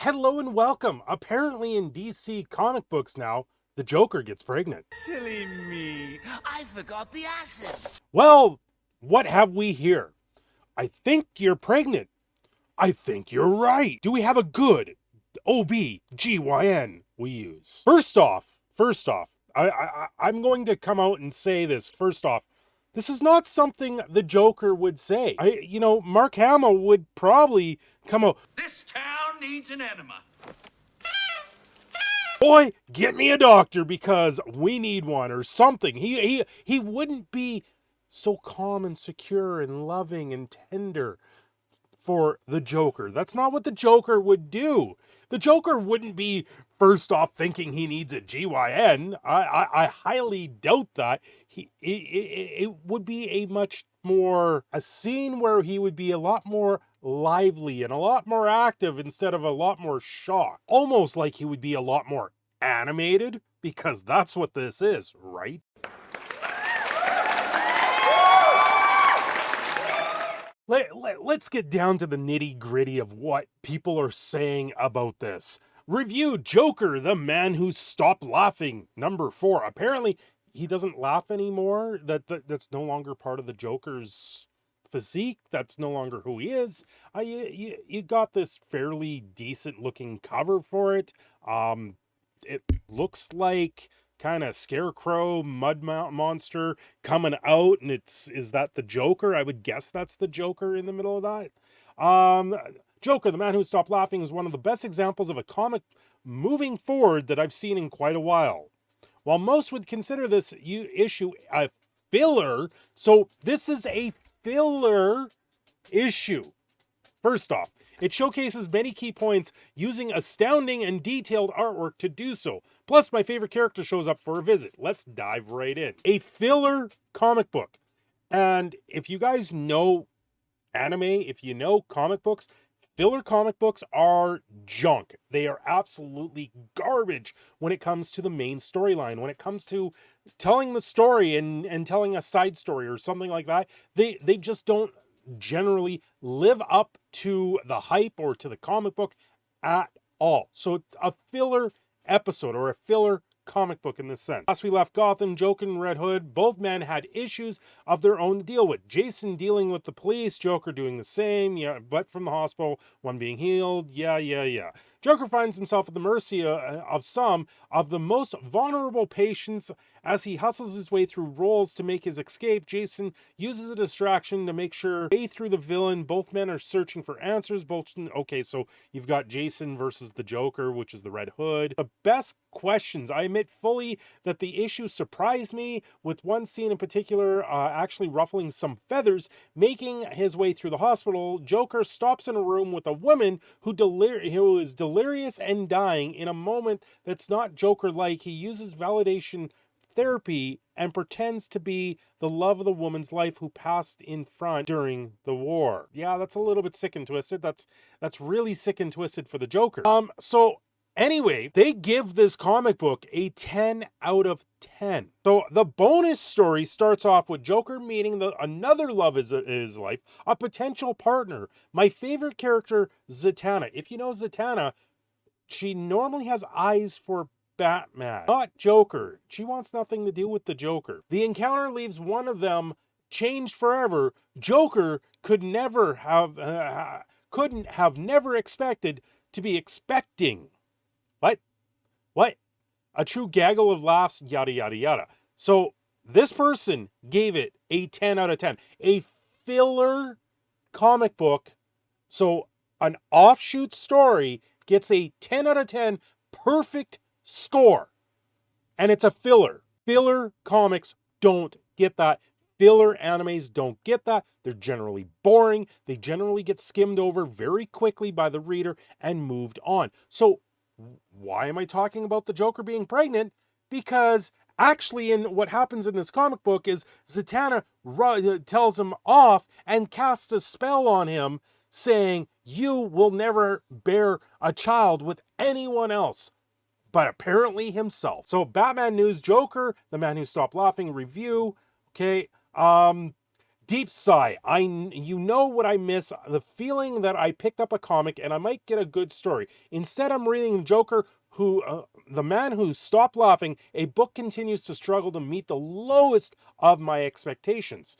Hello and welcome. Apparently in DC comic books now, the Joker gets pregnant. Silly me. I forgot the acid. Well, what have we here? I think you're pregnant. I think you're right. Do we have a good OBGYN we use? First off, I'm going to come out and say this. First off, this is not something the Joker would say. Mark Hamill would probably come out, This town needs an enema. boy, get me a doctor because we need one or something. He wouldn't be so calm and secure and loving and tender for the Joker. That's not what the Joker would do. The Joker wouldn't be first off thinking he needs a GYN. I highly doubt that. It would be a scene where he would be a lot more lively and a lot more active instead of a lot more shocked. Almost like he would be a lot more animated, because that's what this is, right? Let's get down to the nitty-gritty of what people are saying about this. Review Joker, the man who stopped laughing, number 4. Apparently, he doesn't laugh anymore. That's no longer part of the Joker's physique. That's no longer who he is. You got this fairly decent-looking cover for it. It looks like kind of scarecrow mud monster coming out, and is that the Joker? I would guess that's the Joker in the middle of that. Joker, the man who stopped laughing, is one of the best examples of a comic moving forward that I've seen in quite a while. While most would consider this issue a filler, so this is a filler issue. First off, it showcases many key points using astounding and detailed artwork to do so. Plus, my favorite character shows up for a visit. Let's dive right in. A filler comic book. And if you guys know anime, if you know comic books, filler comic books are junk. They are absolutely garbage when it comes to the main storyline. When it comes to telling the story and telling a side story or something like that, they just don't generally live up to the hype or to the comic book at all. So a filler episode or a filler comic book in this sense. Last we left Gotham, Joker and Red Hood, both men had issues of their own to deal with. Jason dealing with the police, Joker doing the same, but from the hospital, one being healed, yeah. Joker finds himself at the mercy of some of the most vulnerable patients as he hustles his way through roles to make his escape. Jason uses a distraction to make sure way through the villain. Both men are searching for answers. Okay, so you've got Jason versus the Joker, which is the Red Hood. The best questions. I admit fully that the issue surprised me, with one scene in particular actually ruffling some feathers. Making his way through the hospital, Joker stops in a room with a woman who is delirious and dying. In a moment that's not Joker-like, he uses validation therapy and pretends to be the love of the woman's life who passed in front during the war. Yeah, that's a little bit sick and twisted. That's really sick and twisted for the Joker. So anyway, they give this comic book a 10 out of 10. So the bonus story starts off with Joker meeting another love of his life, a potential partner. My favorite character, Zatanna. If you know Zatanna, she normally has eyes for Batman, not Joker. She wants nothing to do with the Joker. The encounter leaves one of them changed forever. Joker couldn't have never expected to be expecting. What? A true gaggle of laughs, yada, yada, yada. So this person gave it a 10 out of 10. A filler comic book. So an offshoot story gets a 10 out of 10 perfect score. And it's a filler. Filler comics don't get that. Filler animes don't get that. They're generally boring. They generally get skimmed over very quickly by the reader and moved on. So why am I talking about the Joker being pregnant? Because actually, what happens in this comic book is Zatanna tells him off and casts a spell on him saying, you will never bear a child with anyone else but apparently himself. So Batman News, Joker, the man who stopped laughing review. Okay, Deep sigh. You know what I miss? The feeling that I picked up a comic and I might get a good story. Instead, I'm reading Joker, the man who stopped laughing. A book continues to struggle to meet the lowest of my expectations.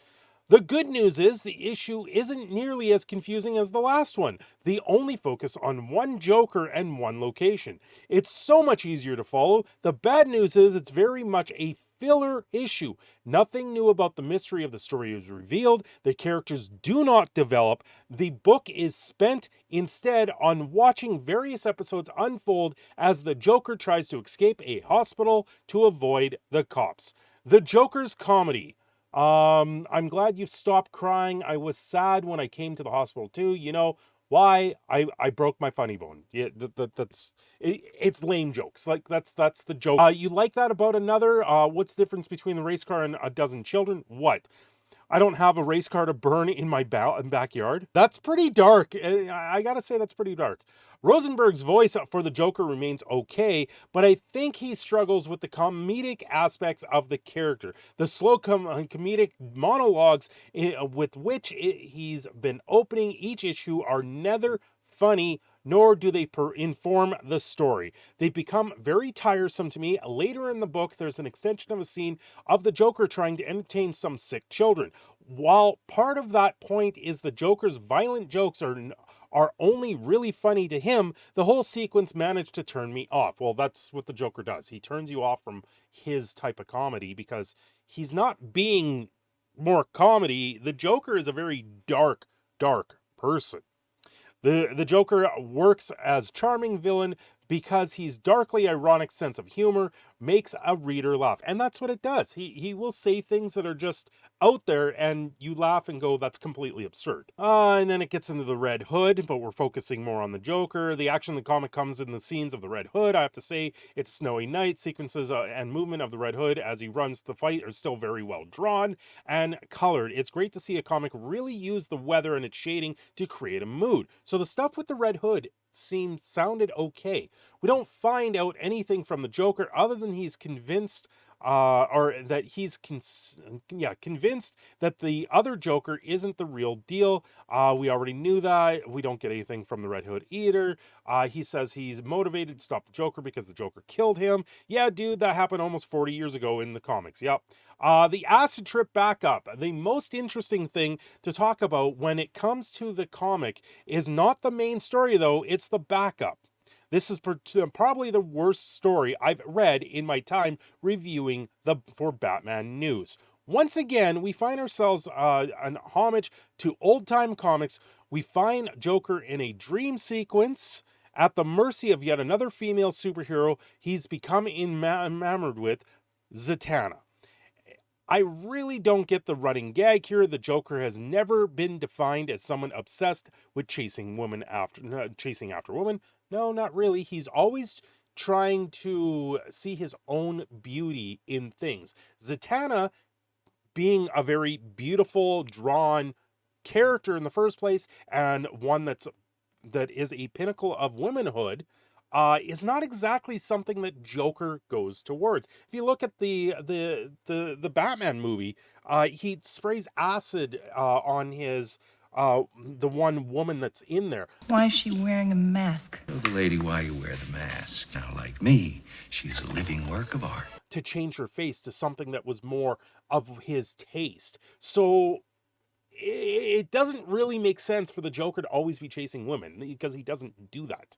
The good news is the issue isn't nearly as confusing as the last one. They only focus on one Joker and one location. It's so much easier to follow. The bad news is it's very much a filler issue. Nothing new about the mystery of the story is revealed. The characters do not develop. The book is spent instead on watching various episodes unfold as the Joker tries to escape a hospital to avoid the cops. The Joker's comedy. I'm glad you've stopped crying. I was sad when I came to the hospital too. You know why? I broke my funny bone. Yeah, it's lame jokes. Like that's the joke. You like that about another? What's the difference between the race car and a dozen children? What? I don't have a race car to burn in my backyard. That's pretty dark. I gotta say, that's pretty dark. Rosenberg's voice for the Joker remains okay, but I think he struggles with the comedic aspects of the character. The slow comedic monologues with which he's been opening each issue are neither funny nor do they inform the story. They become very tiresome to me. Later in the book, there's an extension of a scene of the Joker trying to entertain some sick children. While part of that point is the Joker's violent jokes are only really funny to him, the whole sequence managed to turn me off. Well, that's what the Joker does. He turns you off from his type of comedy because he's not being more comedy. The Joker is a very dark person. The Joker works as charming villain because his darkly ironic sense of humor makes a reader laugh. And that's what it does. He will say things that are just out there and you laugh and go, that's completely absurd. And then it gets into the Red Hood, but we're focusing more on the Joker. The action in the comic comes in the scenes of the Red Hood. I have to say, it's snowy night. Sequences and movement of the Red Hood as he runs the fight are still very well drawn and colored. It's great to see a comic really use the weather and its shading to create a mood. So the stuff with the Red Hood sounded okay. We don't find out anything from the Joker other than he's convinced or that he's convinced that the other Joker isn't the real deal. We already knew that. We don't get anything from the Red Hood either. He says he's motivated to stop the Joker because the Joker killed him. Yeah, dude, that happened almost 40 years ago in the comics. Yep. The acid trip backup. The most interesting thing to talk about when it comes to the comic is not the main story, though. It's the backup. This is probably the worst story I've read in my time reviewing for Batman News. Once again, we find ourselves an homage to old-time comics. We find Joker in a dream sequence at the mercy of yet another female superhero he's become enamored with, Zatanna. I really don't get the running gag here. The Joker has never been defined as someone obsessed with chasing after women. No, not really. He's always trying to see his own beauty in things. Zatanna being a very beautiful, drawn character in the first place, and one that is a pinnacle of womanhood, is not exactly something that Joker goes towards. If you look at the Batman movie, he sprays acid on his the one woman that's in there. Why is she wearing a mask? Tell the lady why you wear the mask. Now, like me, she's a living work of art. To change her face to something that was more of his taste. So it doesn't really make sense for the Joker to always be chasing women because he doesn't do that.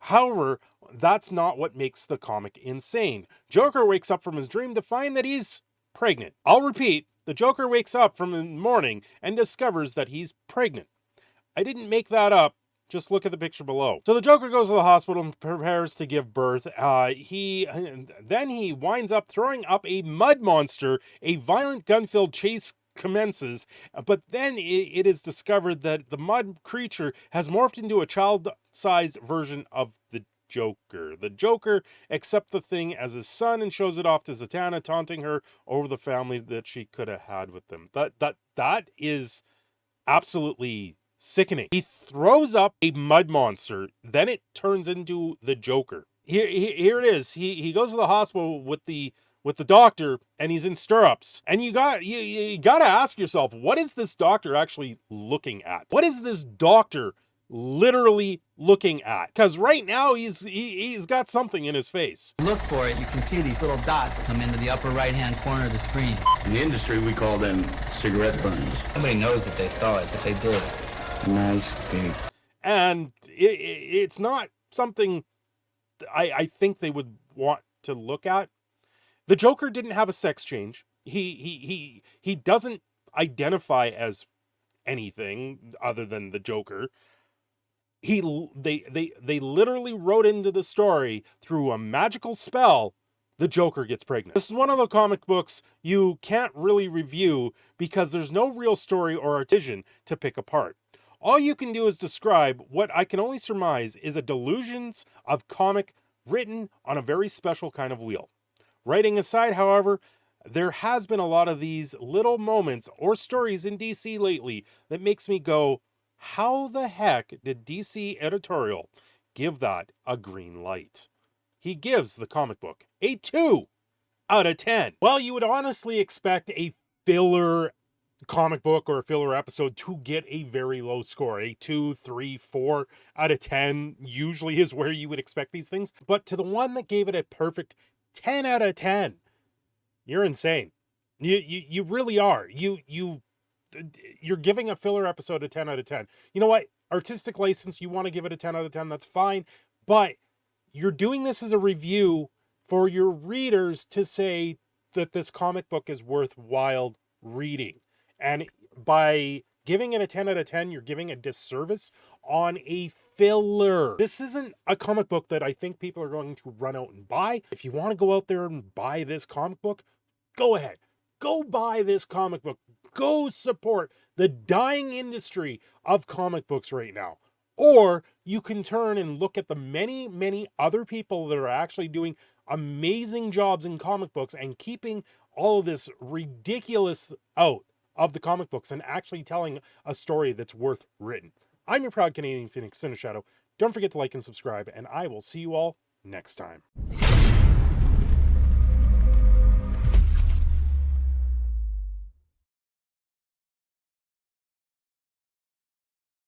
However, that's not what makes the comic insane. Joker wakes up from his dream to find that he's pregnant. I'll repeat, the Joker wakes up from the morning and discovers that he's pregnant. I didn't make that up. Just look at the picture below. So the Joker goes to the hospital and prepares to give birth. Then he winds up throwing up a mud monster. A violent gun-filled chase commences, but then it is discovered that the mud creature has morphed into a child-sized version of the Joker. The Joker accepts the thing as his son and shows it off to Zatanna, taunting her over the family that she could have had with them. That is absolutely sickening. He throws up a mud monster, then it turns into the Joker. Here it is. He goes to the hospital with the with the doctor, and he's in stirrups. And you got to ask yourself, what is this doctor actually looking at? What is this doctor literally looking at? Because right now he's got something in his face. Look for it, you can see these little dots come into the upper right-hand corner of the screen. In the industry, we call them cigarette burns. Nobody knows that they saw it, but they did. Nice, big. And it's not something I think they would want to look at. The Joker didn't have a sex change. He doesn't identify as anything other than the Joker. They literally wrote into the story, through a magical spell, the Joker gets pregnant. This is one of the comic books you can't really review because there's no real story or vision to pick apart. All you can do is describe what I can only surmise is a delusions of comic written on a very special kind of wheel. Writing aside, however, there has been a lot of these little moments or stories in DC lately that makes me go, how the heck did DC editorial give that a green light? He gives the comic book a 2 out of 10. Well, you would honestly expect a filler comic book or a filler episode to get a very low score. A 2, 3, 4 out of 10 usually is where you would expect these things. But to the one that gave it a perfect 10 out of 10, you're insane. You really are. You're giving a filler episode a 10 out of 10. You know what? Artistic license, you want to give it a 10 out of 10, that's fine. But you're doing this as a review for your readers to say that this comic book is worthwhile reading. And by giving it a 10 out of 10, you're giving a disservice on a filler. This isn't a comic book that I think people are going to run out and buy. If you want to go out there and buy this comic book, go ahead. Go buy this comic book. Go support the dying industry of comic books right now. Or you can turn and look at the many, many other people that are actually doing amazing jobs in comic books and keeping all of this ridiculous out of the comic books and actually telling a story that's worth written. I'm your proud Canadian Phoenix, Cindershadow. Don't forget to like and subscribe, and I will see you all next time.